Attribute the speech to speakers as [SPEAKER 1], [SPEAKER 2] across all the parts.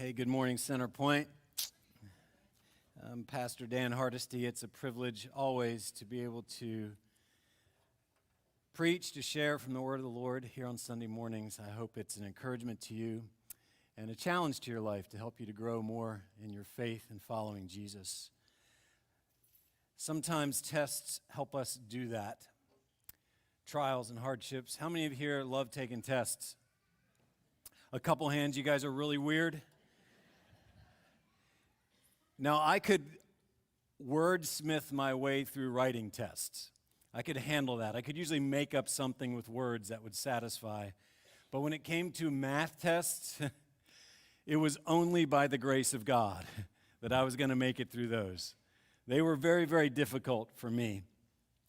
[SPEAKER 1] Hey, good morning, Center Point. I'm Pastor Dan Hardesty. It's a privilege always to be able to preach, to share from the Word of the Lord here on Sunday mornings. I hope it's an encouragement to you and a challenge to your life to help you to grow more in your faith and following Jesus. Sometimes tests help us do that. Trials and hardships. How many of you here love taking tests? A couple hands, you guys are really weird. Now, I could wordsmith my way through writing tests. I could handle that. I could usually make up something with words that would satisfy. But when it came to math tests, it was only by the grace of God that I was going to make it through those. They were very, very difficult for me.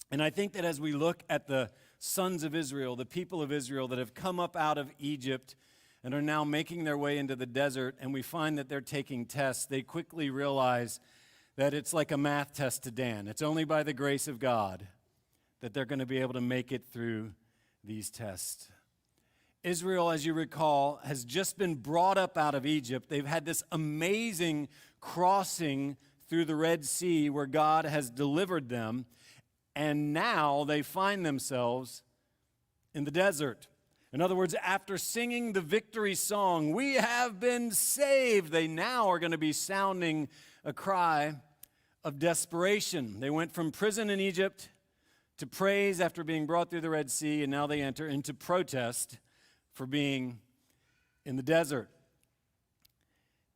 [SPEAKER 1] And I think that as we look at the sons of Israel, the people of Israel that have come up out of Egypt and are now making their way into the desert, and we find that they're taking tests, they quickly realize that it's like a math test to Dan. It's only by the grace of God that they're going to be able to make it through these tests. Israel, as you recall, has just been brought up out of Egypt. They've had this amazing crossing through the Red Sea where God has delivered them, and now they find themselves in the desert. In other words, after singing the victory song, "We have been saved," they now are going to be sounding a cry of desperation. They went from prison in Egypt to praise after being brought through the Red Sea, and now they enter into protest for being in the desert.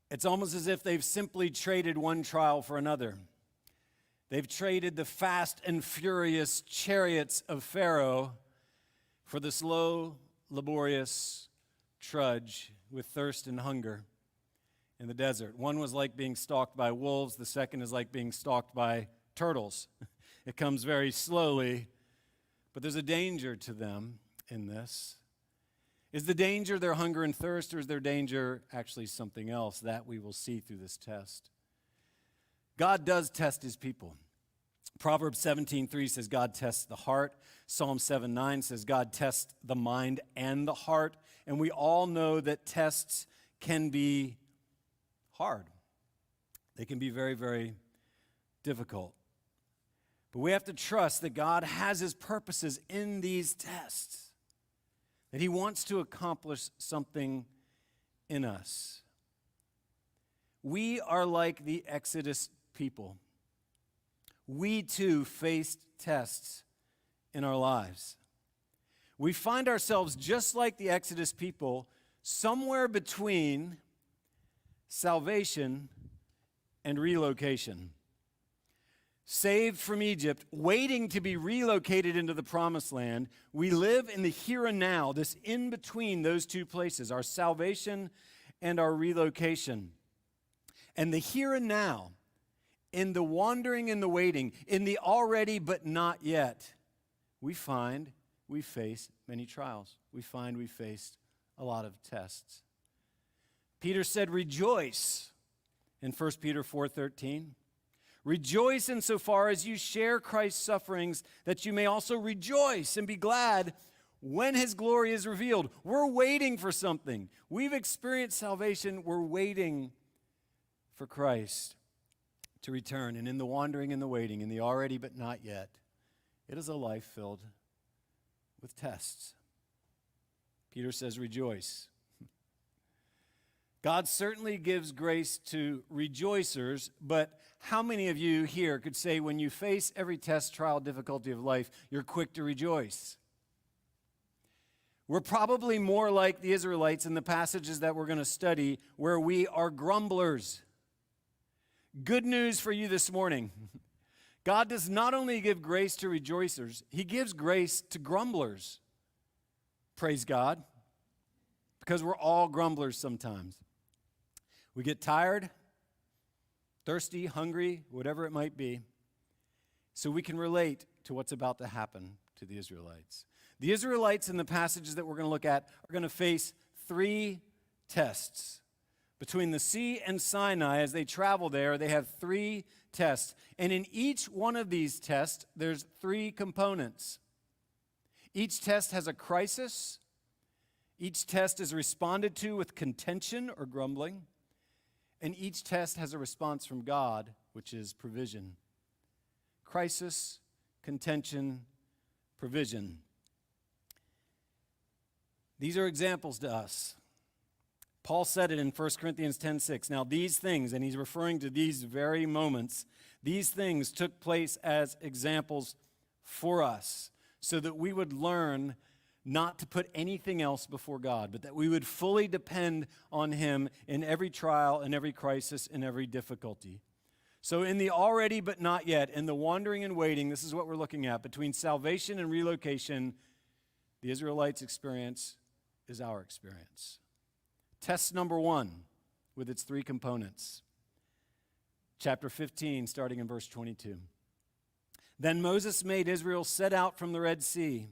[SPEAKER 1] It's almost as if they've simply traded one trial for another. They've traded the fast and furious chariots of Pharaoh for the slow, laborious trudge with thirst and hunger in the desert. One was like being stalked by wolves. The second is like being stalked by turtles. It comes very slowly, but there's a danger to them in this. Is the danger their hunger and thirst, or is their danger actually something else? That we will see through this test. God does test his people. Proverbs 17:3 says God tests the heart. Psalm 7:9 says God tests the mind and the heart. And we all know that tests can be hard. They can be very, very difficult. But we have to trust that God has his purposes in these tests, that he wants to accomplish something in us. We are like the Exodus people. We too faced tests in our lives. We find ourselves just like the Exodus people, somewhere between salvation and relocation. Saved from Egypt, waiting to be relocated into the promised land, we live in the here and now, this in between those two places, our salvation and our relocation. And the here and now, in the wandering and the waiting, in the already but not yet, we find we face many trials. We find we faced a lot of tests. Peter said, rejoice in 1 Peter 4:13. Rejoice insofar as you share Christ's sufferings, that you may also rejoice and be glad when his glory is revealed. We're waiting for something. We've experienced salvation. We're waiting for Christ to return. And in the wandering and the waiting, in the already but not yet, it is a life filled with tests. Peter says, rejoice. God certainly gives grace to rejoicers, but how many of you here could say when you face every test, trial, difficulty of life, you're quick to rejoice? We're probably more like the Israelites in the passages that we're going to study, where we are grumblers. Good news for you this morning. God does not only give grace to rejoicers, he gives grace to grumblers. Praise God. Because we're all grumblers sometimes. We get tired, thirsty, hungry, whatever it might be, so we can relate to what's about to happen to the Israelites. The Israelites in the passages that we're going to look at are going to face three tests. Between the sea and Sinai, as they travel there, they have three tests. And in each one of these tests, there's three components. Each test has a crisis. Each test is responded to with contention or grumbling. And each test has a response from God, which is provision. Crisis, contention, provision. These are examples to us. Paul said it in 1 Corinthians 10:6. Now these things, and he's referring to these very moments, these things took place as examples for us, so that we would learn not to put anything else before God, but that we would fully depend on him in every trial, in every crisis, in every difficulty. So in the already but not yet, in the wandering and waiting, this is what we're looking at. Between salvation and relocation, the Israelites' experience is our experience. Test number 1, with its 3 components. Chapter 15, starting in verse 22. Then Moses made Israel set out from the Red Sea,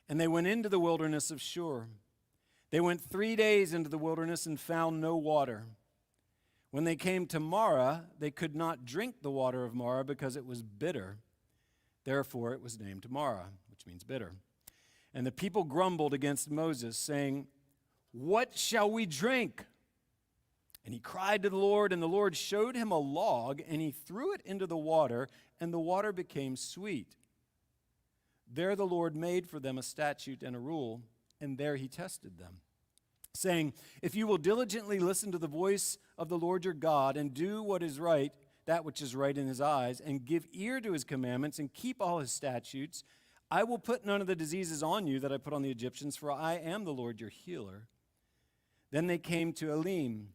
[SPEAKER 1] and they went into the wilderness of Shur. They went 3 days into the wilderness and found no water. When they came to Marah, they could not drink the water of Marah because it was bitter. Therefore it was named Marah, which means bitter. And the people grumbled against Moses, saying, "What shall we drink?" And he cried to the Lord, and the Lord showed him a log, and he threw it into the water, and the water became sweet. There the Lord made for them a statute and a rule, and there he tested them, saying, "If you will diligently listen to the voice of the Lord your God, and do what is right, that which is right in his eyes, and give ear to his commandments, and keep all his statutes, I will put none of the diseases on you that I put on the Egyptians, for I am the Lord your healer." Then they came to Elim,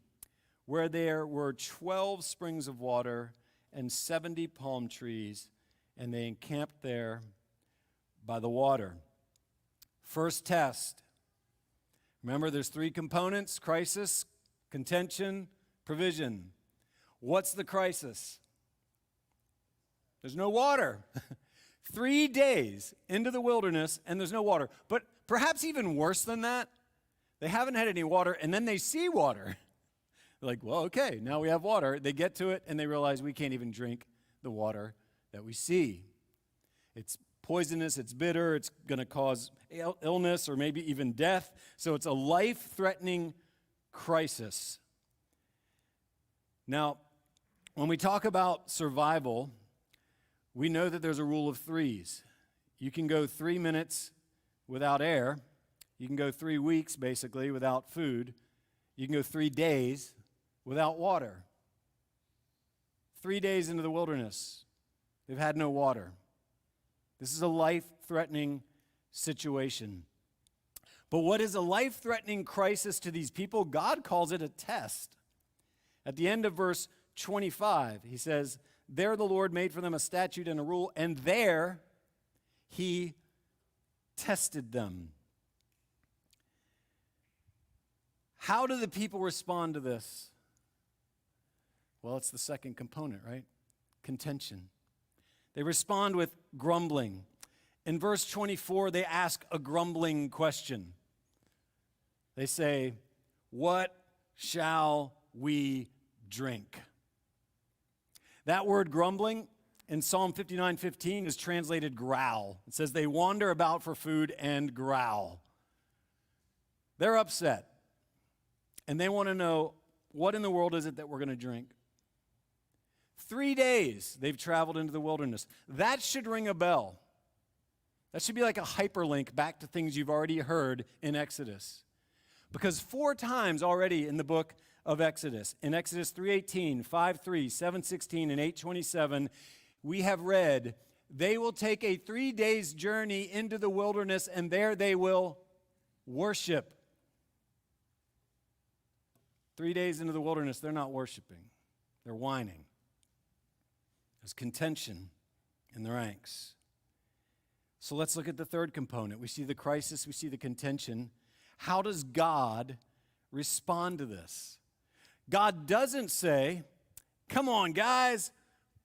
[SPEAKER 1] where there were 12 springs of water and 70 palm trees, and they encamped there by the water. First test. Remember, there's 3 components: crisis, contention, provision. What's the crisis? There's no water. 3 days into the wilderness, and there's no water. But perhaps even worse than that, they haven't had any water, and then they see water. They're like, well, okay, now we have water. They get to it, and they realize we can't even drink the water that we see. It's poisonous, it's bitter, it's going to cause illness or maybe even death. So it's a life-threatening crisis. Now, when we talk about survival, we know that there's a rule of 3s. You can go 3 minutes without air. You can go 3 weeks, basically, without food. You can go 3 days without water. 3 days into the wilderness, they've had no water. This is a life-threatening situation. But what is a life-threatening crisis to these people? God calls it a test. At the end of verse 25, he says, "There the Lord made for them a statute and a rule, and there he tested them." How do the people respond to this? Well, it's the second component, right? Contention. They respond with grumbling. In verse 24, they ask a grumbling question. They say, "What shall we drink?" That word grumbling in Psalm 59:15 is translated growl. It says they wander about for food and growl. They're upset. And they want to know, what in the world is it that we're going to drink? 3 days they've traveled into the wilderness. That should ring a bell. That should be like a hyperlink back to things you've already heard in Exodus. Because 4 times already in the book of Exodus, in Exodus 3:18, 5:3, 7:16, and 8:27, we have read, they will take a 3 days journey into the wilderness, and there they will worship. 3 days into the wilderness, they're not worshiping. They're whining. There's contention in the ranks. So let's look at the third component. We see the crisis, we see the contention. How does God respond to this? God doesn't say, "Come on, guys,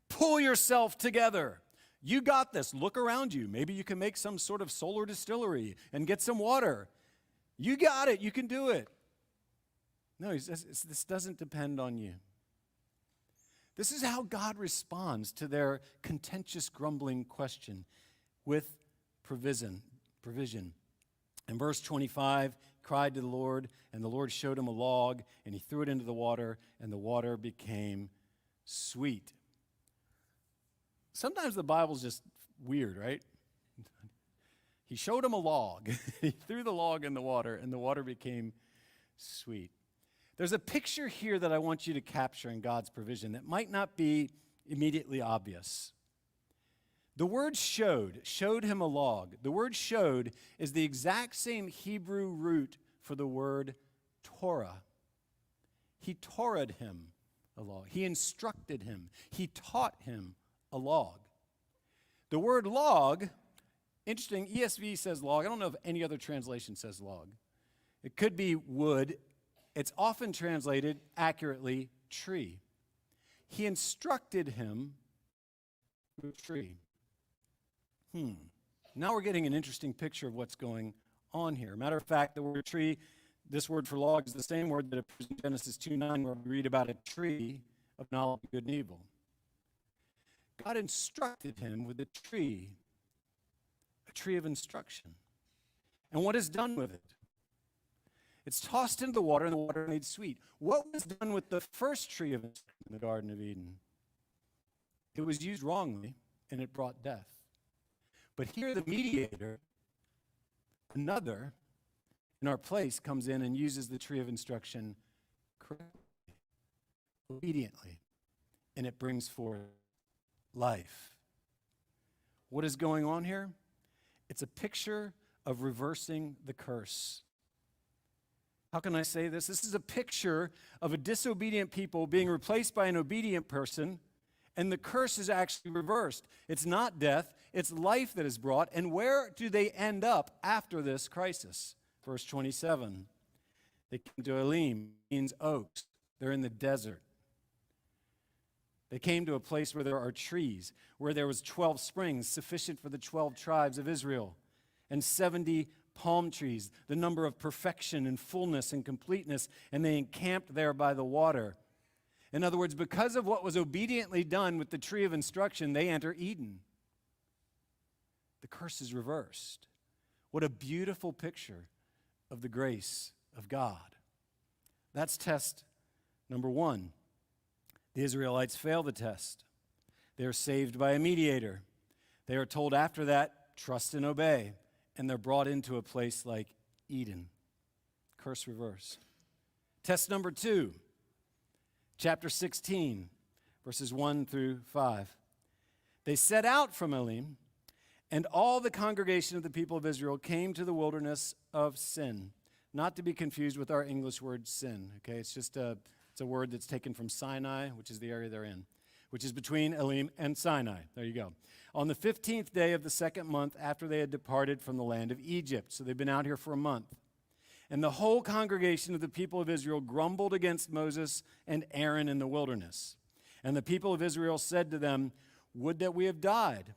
[SPEAKER 1] pull yourself together. You got this. Look around you. Maybe you can make some sort of solar distillery and get some water. You got it. You can do it." No, he says, this doesn't depend on you. This is how God responds to their contentious, grumbling question, with provision. In verse 25, cried to the Lord, and the Lord showed him a log, and he threw it into the water, and the water became sweet. Sometimes the Bible's just weird, right? He showed him a log. He threw the log in the water, and the water became sweet. There's a picture here that I want you to capture in God's provision that might not be immediately obvious. The word showed him a log. The word showed is the exact same Hebrew root for the word Torah. He Torah'd him a log. He instructed him. He taught him a log. The word log, interesting, ESV says log. I don't know if any other translation says log. It could be wood. It's often translated accurately tree. He instructed him through a tree. Now we're getting an interesting picture of what's going on here. Matter of fact, the word tree, this word for log, is the same word that appears in Genesis 2:9, where we read about a tree of knowledge of good and evil. God instructed him with a tree of instruction. And what is done with it? It's tossed into the water, and the water made sweet. What was done with the first tree of instruction in the Garden of Eden? It was used wrongly, and it brought death. But here the mediator, another, in our place, comes in and uses the tree of instruction correctly, obediently, and it brings forth life. What is going on here? It's a picture of reversing the curse. How can I say this? This is a picture of a disobedient people being replaced by an obedient person, and the curse is actually reversed. It's not death, it's life that is brought. And where do they end up after this crisis? Verse 27. They came to Elim, means oaks. They're in the desert. They came to a place where there are trees, where there was 12 springs, sufficient for the 12 tribes of Israel, and 70 palm trees, the number of perfection and fullness and completeness, and they encamped there by the water. In other words, because of what was obediently done with the tree of instruction, they enter Eden. The curse is reversed. What a beautiful picture of the grace of God. That's test number one. The Israelites fail the test. They are saved by a mediator. They are told after that, trust and obey, and they're brought into a place like Eden. Curse reversed. Test number two. Chapter 16, verses 1 through 5. They set out from Elim, and all the congregation of the people of Israel came to the wilderness of Sin. Not to be confused with our English word sin, okay? It's a word that's taken from Sinai, which is the area they're in, which is between Elim and Sinai. There you go. On the 15th day of the second month after they had departed from the land of Egypt. So they've been out here for a month. And the whole congregation of the people of Israel grumbled against Moses and Aaron in the wilderness. And the people of Israel said to them, would that we have died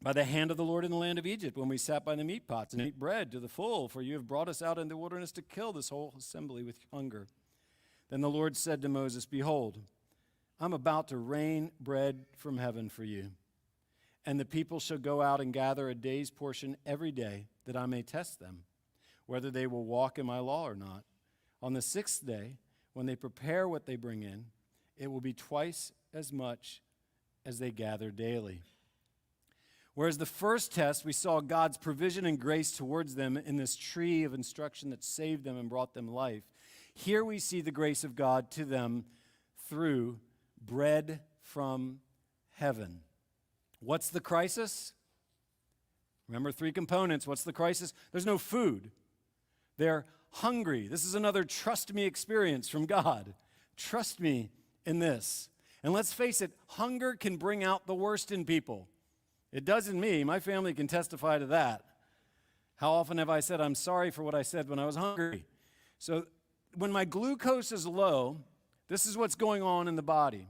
[SPEAKER 1] by the hand of the Lord in the land of Egypt, when we sat by the meat pots and ate bread to the full, for you have brought us out into the wilderness to kill this whole assembly with hunger. Then the Lord said to Moses, behold, I'm about to rain bread from heaven for you. And the people shall go out and gather a day's portion every day, that I may test them, whether they will walk in my law or not. On the sixth day, when they prepare what they bring in, it will be twice as much as they gather daily. Whereas the first test, we saw God's provision and grace towards them in this tree of instruction that saved them and brought them life. Here we see the grace of God to them through bread from heaven. What's the crisis? Remember, three components. What's the crisis? There's no food. They're hungry. This is another trust me experience from God. Trust me in this. And let's face it, hunger can bring out the worst in people. It does in me. My family can testify to that. How often have I said, I'm sorry for what I said when I was hungry? So when my glucose is low, this is what's going on in the body.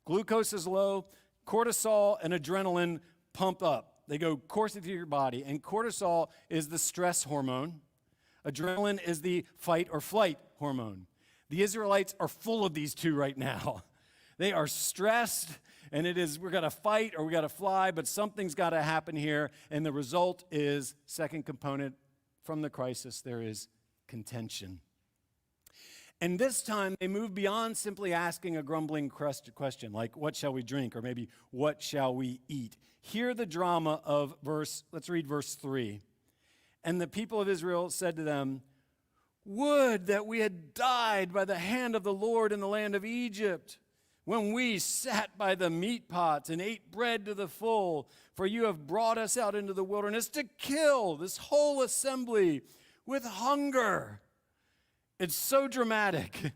[SPEAKER 1] Glucose is low, cortisol and adrenaline pump up. They go coursing through your body, and cortisol is the stress hormone. Adrenaline is the fight or flight hormone. The Israelites are full of these two right now. They are stressed, and it is, we're going to fight or we got to fly, but something's got to happen here, and the result is, second component from the crisis, there is contention. And this time, they move beyond simply asking a grumbling question, like, what shall we drink? Or maybe, what shall we eat? Hear the drama of let's read verse 3. And the people of Israel said to them, would that we had died by the hand of the Lord in the land of Egypt, when we sat by the meat pots and ate bread to the full, for you have brought us out into the wilderness to kill this whole assembly with hunger. It's so dramatic.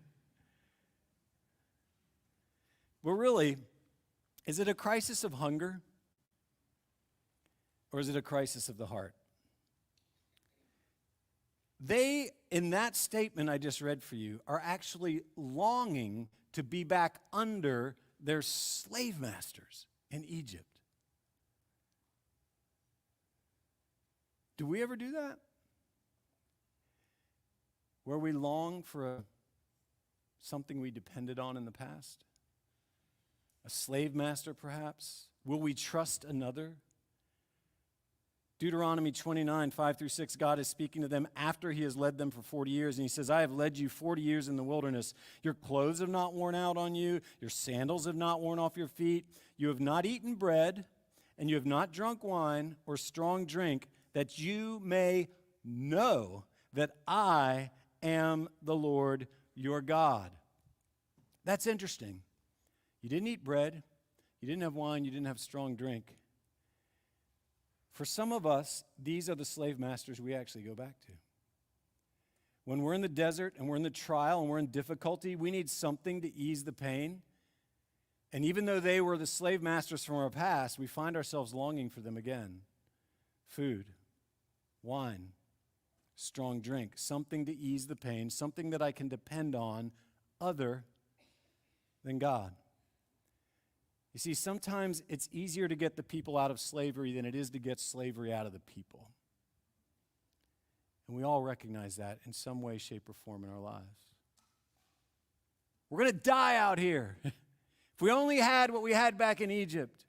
[SPEAKER 1] But really, is it a crisis of hunger? Or is it a crisis of the heart? They, in that statement I just read for you, are actually longing to be back under their slave masters in Egypt. Do we ever do that? Where we long for something we depended on in the past? A slave master, perhaps? Will we trust another? Deuteronomy 29, 5-6, God is speaking to them after he has led them for 40 years. And he says, I have led you 40 years in the wilderness. Your clothes have not worn out on you. Your sandals have not worn off your feet. You have not eaten bread, and you have not drunk wine or strong drink, that you may know that I am the Lord your God. That's interesting. You didn't eat bread. You didn't have wine. You didn't have strong drink. For some of us, these are the slave masters we actually go back to. When we're in the desert and we're in the trial and we're in difficulty, we need something to ease the pain. And even though they were the slave masters from our past, we find ourselves longing for them again. Food, wine, strong drink, something to ease the pain, something that I can depend on other than God. You see, sometimes it's easier to get the people out of slavery than it is to get slavery out of the people. And we all recognize that in some way, shape, or form in our lives. We're going to die out here. If we only had what we had back in Egypt.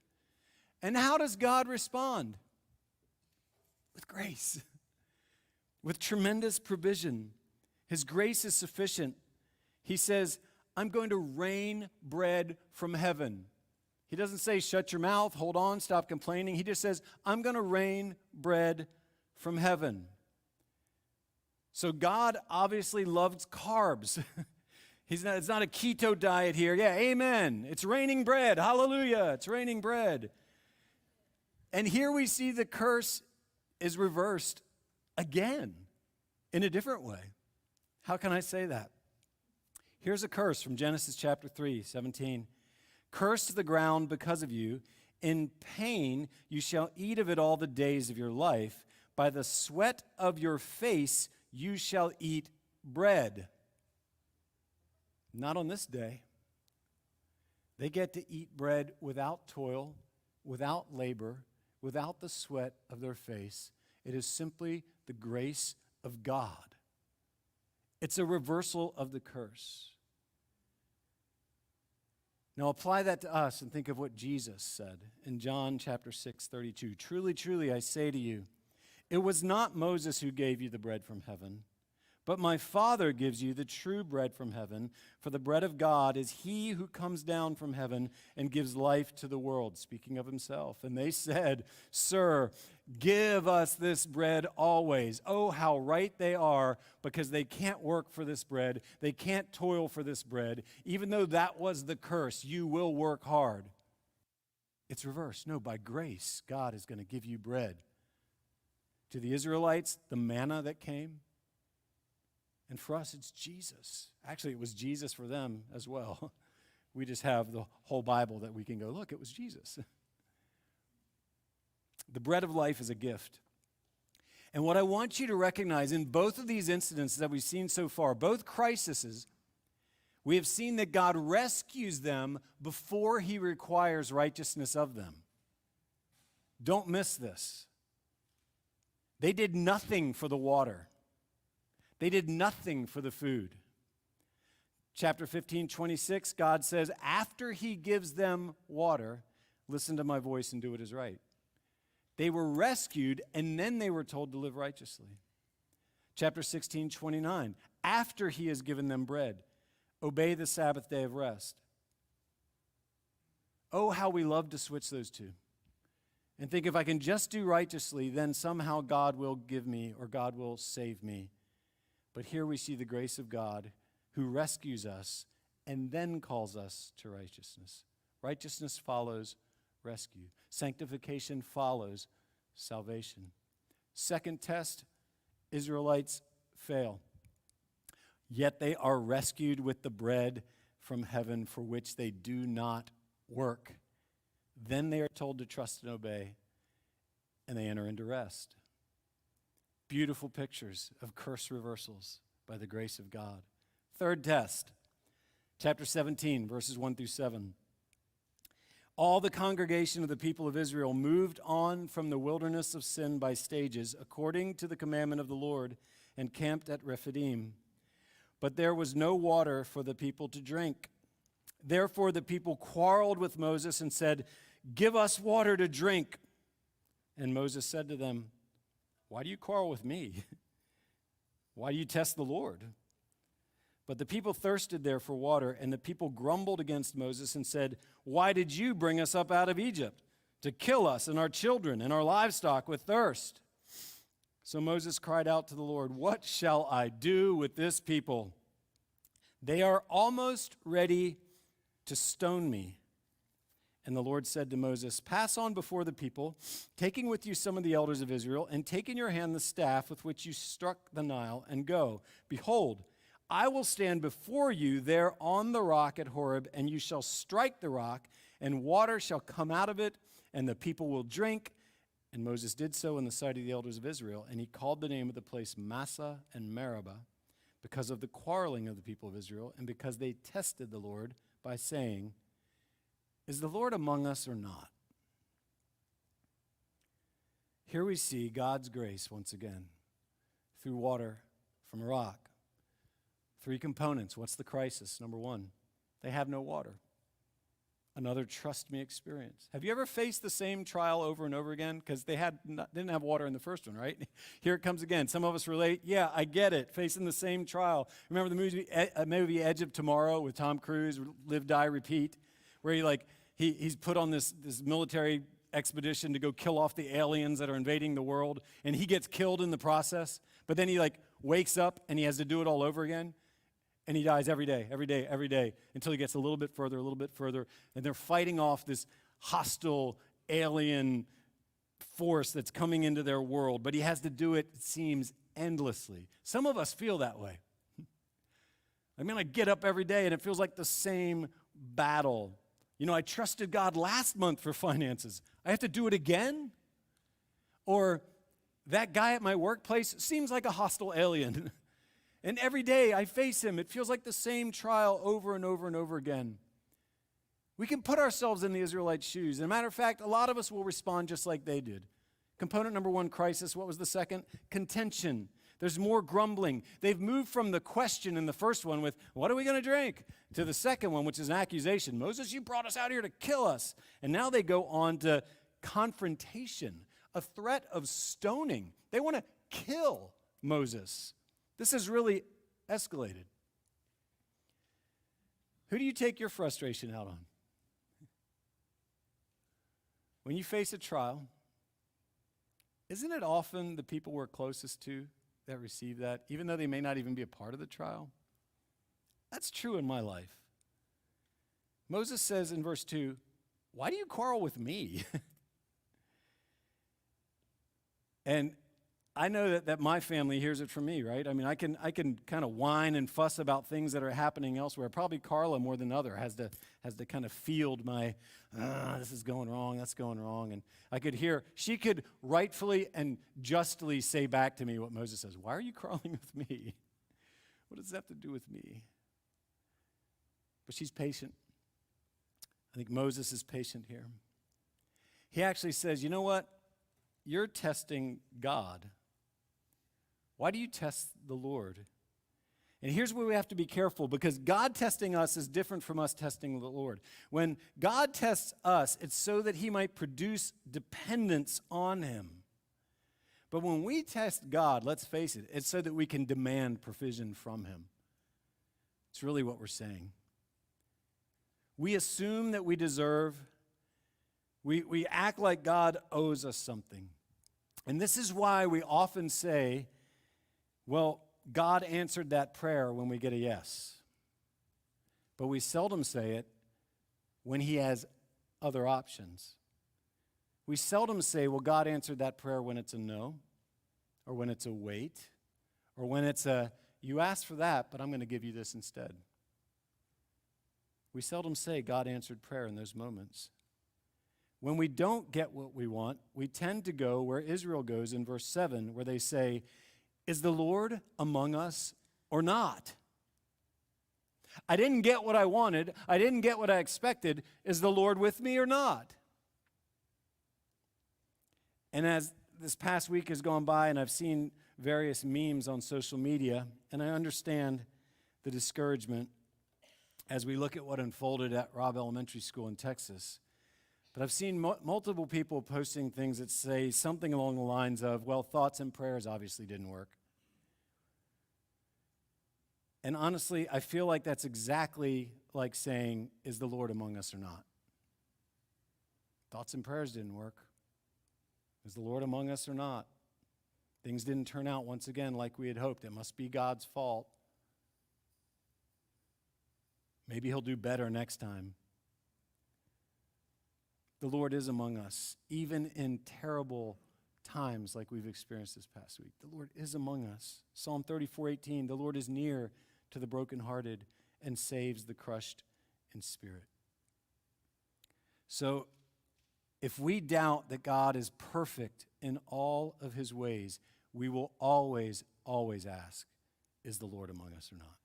[SPEAKER 1] And how does God respond? With grace. With tremendous provision. His grace is sufficient. He says, I'm going to rain bread from heaven. He doesn't say, shut your mouth, hold on, stop complaining. He just says, I'm going to rain bread from heaven. So God obviously loves carbs. It's not a keto diet here. Yeah, amen. It's raining bread. Hallelujah. It's raining bread. And here we see the curse is reversed again in a different way. How can I say that? Here's a curse from Genesis chapter 3, 17. Cursed the ground because of you. In pain you shall eat of it all the days of your life. By the sweat of your face you shall eat bread. Not on this day. They get to eat bread without toil, without labor, without the sweat of their face. It is simply the grace of God. It's a reversal of the curse. Now apply that to us and think of what Jesus said in John chapter 6, 32. Truly, truly, I say to you, it was not Moses who gave you the bread from heaven, but my Father gives you the true bread from heaven. For the bread of God is he who comes down from heaven and gives life to the world, speaking of himself. And they said, Sir, give us this bread always. Oh, how right they are, because they can't work for this bread. They can't toil for this bread. Even though that was the curse, you will work hard. It's reversed. No, by grace, God is going to give you bread. To the Israelites, the manna that came. And for us, it's Jesus. Actually, it was Jesus for them as well. We just have the whole Bible that we can go, look, it was Jesus. The bread of life is a gift. And what I want you to recognize in both of these incidents that we've seen so far, both crises, we have seen that God rescues them before he requires righteousness of them. Don't miss this. They did nothing for the water. They did nothing for the food. Chapter 15, 26, God says, after he gives them water, listen to my voice and do what is right. They were rescued, and then they were told to live righteously. Chapter 16, 29. After he has given them bread, obey the Sabbath day of rest. Oh, how we love to switch those two and think if I can just do righteously, then somehow God will give me or God will save me. But here we see the grace of God who rescues us and then calls us to righteousness. Righteousness follows rescue. Sanctification follows salvation. Second test, Israelites fail. Yet they are rescued with the bread from heaven for which they do not work. Then they are told to trust and obey, and they enter into rest. Beautiful pictures of curse reversals by the grace of God. Third test, chapter 17, verses 1 through 7. All the congregation of the people of Israel moved on from the wilderness of sin by stages, according to the commandment of the Lord, and camped at Rephidim. But there was no water for the people to drink. Therefore the people quarreled with Moses and said, "Give us water to drink." And Moses said to them, "Why do you quarrel with me? Why do you test the Lord?" But the people thirsted there for water, and the people grumbled against Moses and said, "Why did you bring us up out of Egypt to kill us and our children and our livestock with thirst?" So Moses cried out to the Lord, "What shall I do with this people? They are almost ready to stone me." And the Lord said to Moses, "Pass on before the people, taking with you some of the elders of Israel, and take in your hand the staff with which you struck the Nile, and go. Behold, I will stand before you there on the rock at Horeb, and you shall strike the rock, and water shall come out of it, and the people will drink." And Moses did so in the sight of the elders of Israel, and he called the name of the place Massah and Meribah, because of the quarreling of the people of Israel, and because they tested the Lord by saying, "Is the Lord among us or not?" Here we see God's grace once again through water from a rock. Three components. What's the crisis? Number one, they have no water. Another trust me experience. Have you ever faced the same trial over and over again? Because they didn't have water in the first one, right? Here it comes again. Some of us relate. Yeah, I get it. Facing the same trial. Remember the movie Edge of Tomorrow with Tom Cruise, Live, Die, Repeat, where he's put on this military expedition to go kill off the aliens that are invading the world, and he gets killed in the process, but then he wakes up and he has to do it all over again. And he dies every day, until he gets a little bit further, and they're fighting off this hostile alien force that's coming into their world. But he has to do it, it seems, endlessly. Some of us feel that way. I get up every day, and it feels like the same battle. I trusted God last month for finances. I have to do it again? Or that guy at my workplace seems like a hostile alien. And every day I face him. It feels like the same trial over and over and over again. We can put ourselves in the Israelites' shoes. As a matter of fact, a lot of us will respond just like they did. Component number one, crisis. What was the second? Contention. There's more grumbling. They've moved from the question in the first one with, "What are we going to drink?" to the second one, which is an accusation. "Moses, you brought us out here to kill us." And now they go on to confrontation, a threat of stoning. They want to kill Moses. This has really escalated. Who do you take your frustration out on? When you face a trial, isn't it often the people we're closest to that receive that, even though they may not even be a part of the trial? That's true in my life. Moses says in verse 2, "Why do you quarrel with me?" And I know that my family hears it from me, right? I can kind of whine and fuss about things that are happening elsewhere. Probably Carla more than other has to kind of field my, this is going wrong, that's going wrong. And I could hear, she could rightfully and justly say back to me what Moses says. "Why are you quarreling with me? What does that have to do with me?" But she's patient. I think Moses is patient here. He actually says, "You know what? You're testing God. Why do you test the Lord?" And here's where we have to be careful, because God testing us is different from us testing the Lord. When God tests us, it's so that he might produce dependence on him. But when we test God, let's face it, it's so that we can demand provision from him. It's really what we're saying. We assume that we deserve. We act like God owes us something. And this is why we often say, well, God answered that prayer when we get a yes. But we seldom say it when he has other options. We seldom say, well, God answered that prayer when it's a no, or when it's a wait, or when it's a, you asked for that, but I'm going to give you this instead. We seldom say God answered prayer in those moments. When we don't get what we want, we tend to go where Israel goes in verse 7, where they say, is the Lord among us or not? I didn't get what I wanted. I didn't get what I expected. Is the Lord with me or not? And as this past week has gone by and I've seen various memes on social media, and I understand the discouragement as we look at what unfolded at Robb Elementary School in Texas. But I've seen multiple people posting things that say something along the lines of, well, thoughts and prayers obviously didn't work. And honestly, I feel like that's exactly like saying, is the Lord among us or not? Thoughts and prayers didn't work. Is the Lord among us or not? Things didn't turn out once again like we had hoped. It must be God's fault. Maybe he'll do better next time. The Lord is among us, even in terrible times like we've experienced this past week. The Lord is among us. Psalm 34:18, the Lord is near to the brokenhearted and saves the crushed in spirit. So, if we doubt that God is perfect in all of his ways, we will always, always ask, is the Lord among us or not?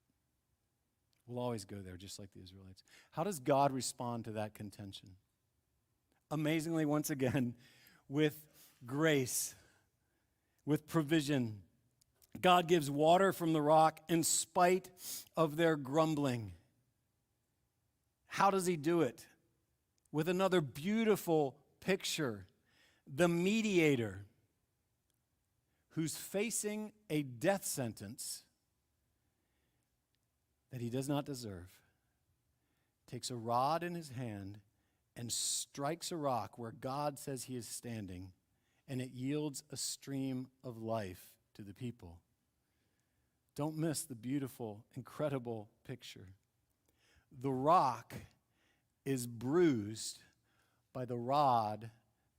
[SPEAKER 1] We'll always go there, just like the Israelites. How does God respond to that contention? Amazingly, once again, with grace, with provision. God gives water from the rock in spite of their grumbling. How does he do it? With another beautiful picture, the mediator who's facing a death sentence that he does not deserve, takes a rod in his hand and strikes a rock where God says he is standing, and it yields a stream of life to the people. Don't miss the beautiful, incredible picture. The rock is bruised by the rod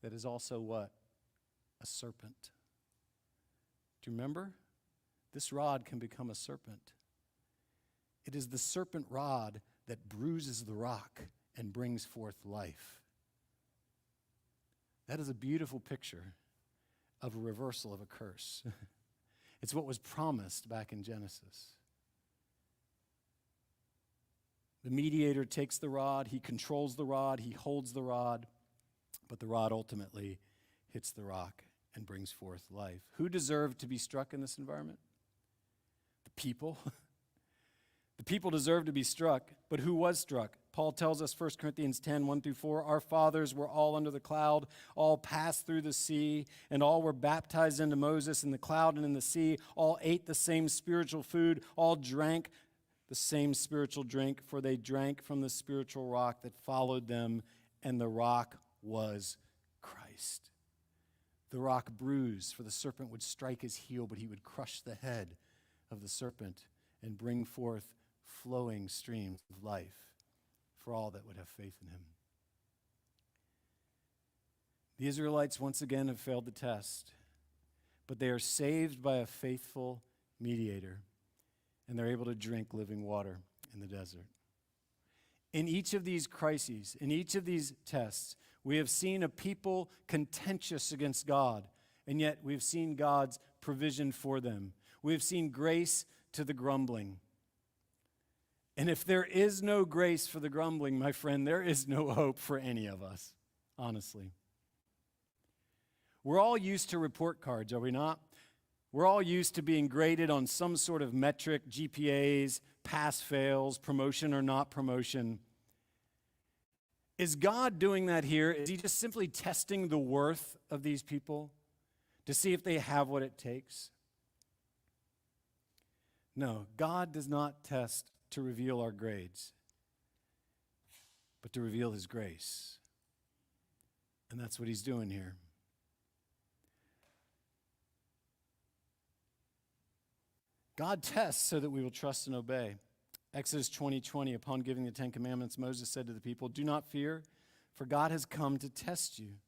[SPEAKER 1] that is also what? A serpent. Do you remember? This rod can become a serpent. It is the serpent rod that bruises the rock and brings forth life. That is a beautiful picture of a reversal of a curse. It's what was promised back in Genesis. The mediator takes the rod, he controls the rod, he holds the rod, but the rod ultimately hits the rock and brings forth life. Who deserved to be struck in this environment? The people. The people deserved to be struck, but who was struck? Paul tells us, 1 Corinthians 10, 1-4, our fathers were all under the cloud, all passed through the sea, and all were baptized into Moses in the cloud and in the sea, all ate the same spiritual food, all drank the same spiritual drink, for they drank from the spiritual rock that followed them, and the rock was Christ. The rock bruised, for the serpent would strike his heel, but he would crush the head of the serpent and bring forth flowing streams of life for all that would have faith in him. The Israelites once again have failed the test, but they are saved by a faithful mediator, and they're able to drink living water in the desert. In each of these crises, in each of these tests, we have seen a people contentious against God, and yet we've seen God's provision for them. We have seen grace to the grumbling. And if there is no grace for the grumbling, my friend, there is no hope for any of us, honestly. We're all used to report cards, are we not? We're all used to being graded on some sort of metric, GPAs, pass-fails, promotion or not promotion. Is God doing that here? Is he just simply testing the worth of these people? to see if they have what it takes. No, God does not test to reveal our grades, but to reveal his grace. And that's what he's doing here. God tests so that we will trust and obey. Exodus 20:20, upon giving the Ten Commandments, Moses said to the people, "Do not fear, for God has come to test you,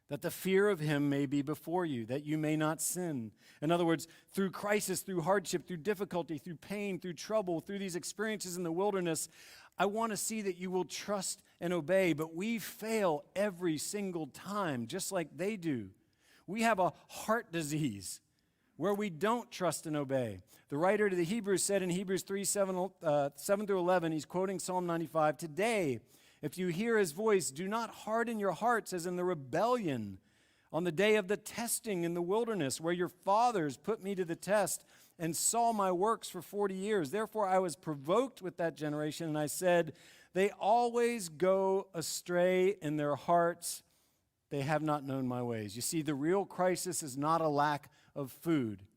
[SPEAKER 1] that the fear of him may be before you, that you may not sin." In other words, through crisis, through hardship, through difficulty, through pain, through trouble, through these experiences in the wilderness, I want to see that you will trust and obey. But we fail every single time, just like they do. We have a heart disease where we don't trust and obey. The writer to the Hebrews said in Hebrews 3:7 through 11, he's quoting Psalm 95, "Today, if you hear his voice, do not harden your hearts as in the rebellion on the day of the testing in the wilderness, where your fathers put me to the test and saw my works for 40 years. Therefore I was provoked with that generation, and I said, they always go astray in their hearts. They have not known my ways." You see, the real crisis is not a lack of food.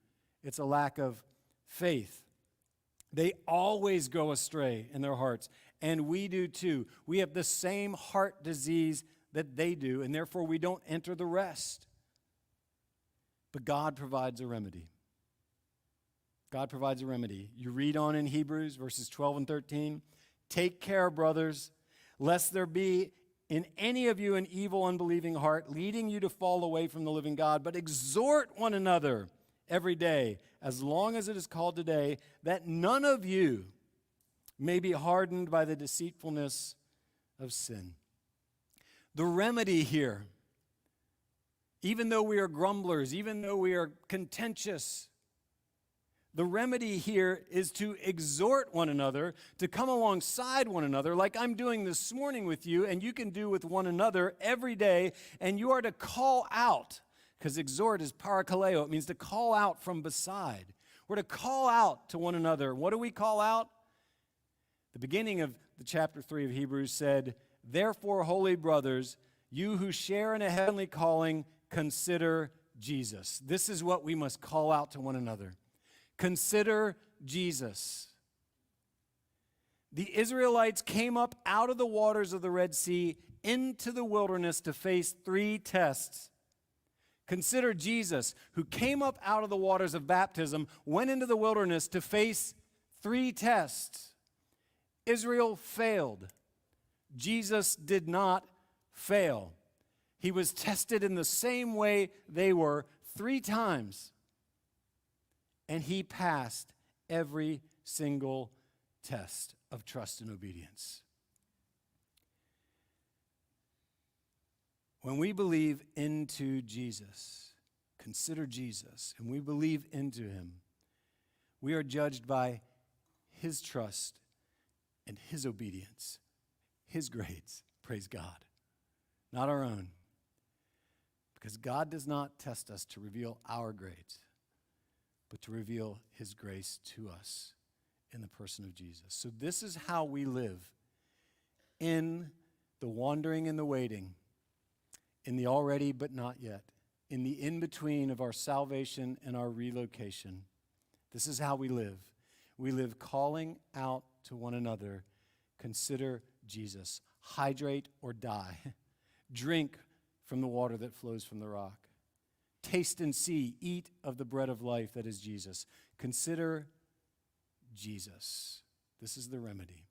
[SPEAKER 1] It's a lack of faith. They always go astray in their hearts, and we do too. We have the same heart disease that they do, and therefore we don't enter the rest. But God provides a remedy. God provides a remedy. You read on in Hebrews verses 12 and 13, "Take care, brothers, lest there be in any of you an evil, unbelieving heart, leading you to fall away from the living God, but exhort one another every day, as long as it is called today, that none of you may be hardened by the deceitfulness of sin." The remedy here, even though we are grumblers, even though we are contentious, the remedy here is to exhort one another, to come alongside one another, like I'm doing this morning with you, and you can do with one another every day, and you are to call out, because exhort is parakaleo, it means to call out from beside. We're to call out to one another. What do we call out? The beginning of the chapter 3 of Hebrews said, "Therefore, holy brothers, you who share in a heavenly calling, consider Jesus." This is what we must call out to one another. Consider Jesus. The Israelites came up out of the waters of the Red Sea into the wilderness to face 3 tests. Consider Jesus, who came up out of the waters of baptism, went into the wilderness to face 3 tests. Israel failed. Jesus did not fail. He was tested in the same way they were 3 times. And he passed every single test of trust and obedience. When we believe into Jesus, consider Jesus, and we believe into him, we are judged by his trust and his obedience, his grades, praise God, not our own. Because God does not test us to reveal our grades, but to reveal his grace to us in the person of Jesus. So this is how we live in the wandering and the waiting, in the already but not yet, in the in-between of our salvation and our relocation. This is how we live. We live calling out to one another, consider Jesus. Hydrate or die. Drink from the water that flows from the rock. Taste and see, eat of the bread of life that is Jesus. Consider Jesus. This is the remedy.